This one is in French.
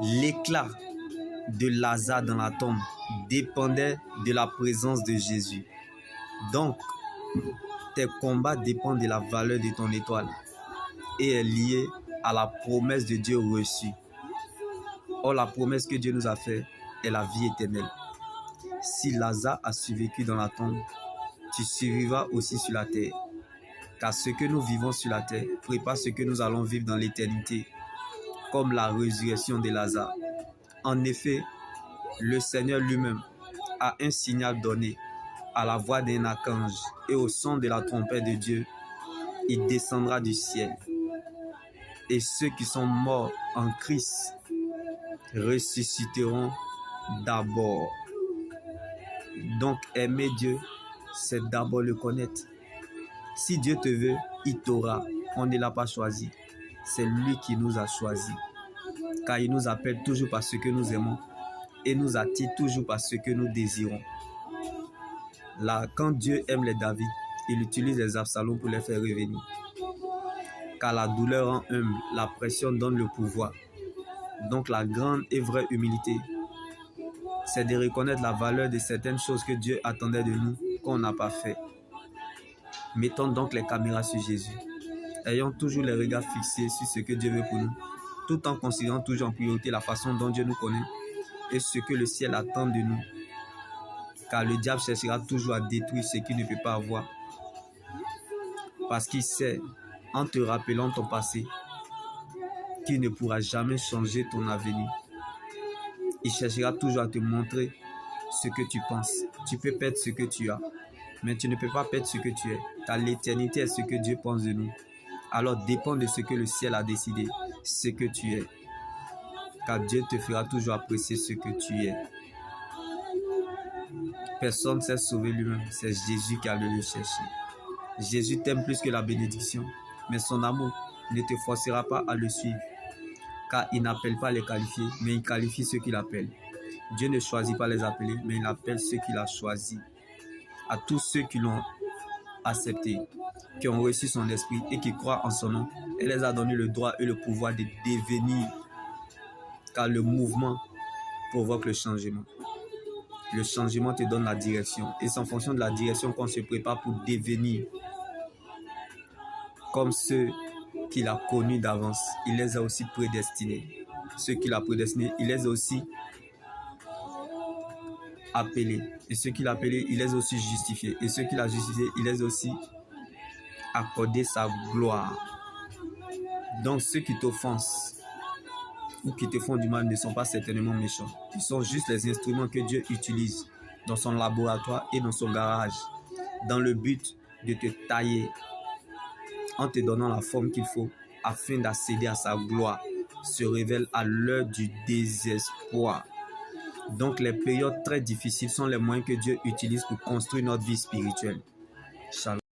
L'éclat de Lazare dans la tombe dépendait de la présence de Jésus. Donc, tes combats dépendent de la valeur de ton étoile et est liée à la promesse de Dieu reçue. Or, la promesse que Dieu nous a faite est la vie éternelle. Si Lazare a survécu dans la tombe, tu survivras aussi sur la terre. Car ce que nous vivons sur la terre prépare ce que nous allons vivre dans l'éternité, comme la résurrection de Lazare. En effet, le Seigneur lui-même a un signal donné à la voix d'un archange et au son de la trompette de Dieu, il descendra du ciel. Et ceux qui sont morts en Christ ressusciteront d'abord. Donc aimer Dieu, c'est d'abord le connaître. Si Dieu te veut, il t'aura. On ne l'a pas choisi. C'est lui qui nous a choisis. Car il nous appelle toujours par ce que nous aimons et nous attire toujours par ce que nous désirons. Là, quand Dieu aime les David, il utilise les Absalom pour les faire revenir. Car la douleur rend humble, la pression donne le pouvoir. Donc la grande et vraie humilité, c'est de reconnaître la valeur de certaines choses que Dieu attendait de nous, qu'on n'a pas fait. Mettons donc les caméras sur Jésus. Ayons toujours les regards fixés sur ce que Dieu veut pour nous, tout en considérant toujours en priorité la façon dont Dieu nous connaît et ce que le ciel attend de nous. Car le diable cherchera toujours à détruire ce qu'il ne peut pas avoir. Parce qu'il sait, en te rappelant ton passé, qu'il ne pourra jamais changer ton avenir. Il cherchera toujours à te montrer ce que tu penses. Tu peux perdre ce que tu as, mais tu ne peux pas perdre ce que tu es. Car l'éternité est ce que Dieu pense de nous. Alors dépend de ce que le ciel a décidé, ce que tu es. Car Dieu te fera toujours apprécier ce que tu es. Personne ne s'est sauvé lui-même, c'est Jésus qui a le chercher. Jésus t'aime plus que la bénédiction, mais son amour ne te forcera pas à le suivre. Car il n'appelle pas les qualifiés, mais il qualifie ceux qu'il appelle. Dieu ne choisit pas les appelés, mais il appelle ceux qu'il a choisis. À tous ceux qui l'ont accepté, qui ont reçu son esprit et qui croient en son nom, il les a donné le droit et le pouvoir de devenir. Car le mouvement provoque le changement. Le changement te donne la direction. Et c'est en fonction de la direction qu'on se prépare pour devenir comme ceux qu'il a connus d'avance. Il les a aussi prédestinés. Ceux qu'il a prédestinés, il les a aussi appelés. Et ceux qu'il a appelés, il les a aussi justifiés. Et ceux qu'il a justifiés, il les a aussi accordé sa gloire. Donc ceux qui t'offensent ou qui te font du mal ne sont pas certainement méchants. Ils sont juste les instruments que Dieu utilise dans son laboratoire et dans son garage, dans le but de te tailler en te donnant la forme qu'il faut afin d'accéder à sa gloire, se révèle à l'heure du désespoir. Donc les périodes très difficiles sont les moyens que Dieu utilise pour construire notre vie spirituelle. Shalom.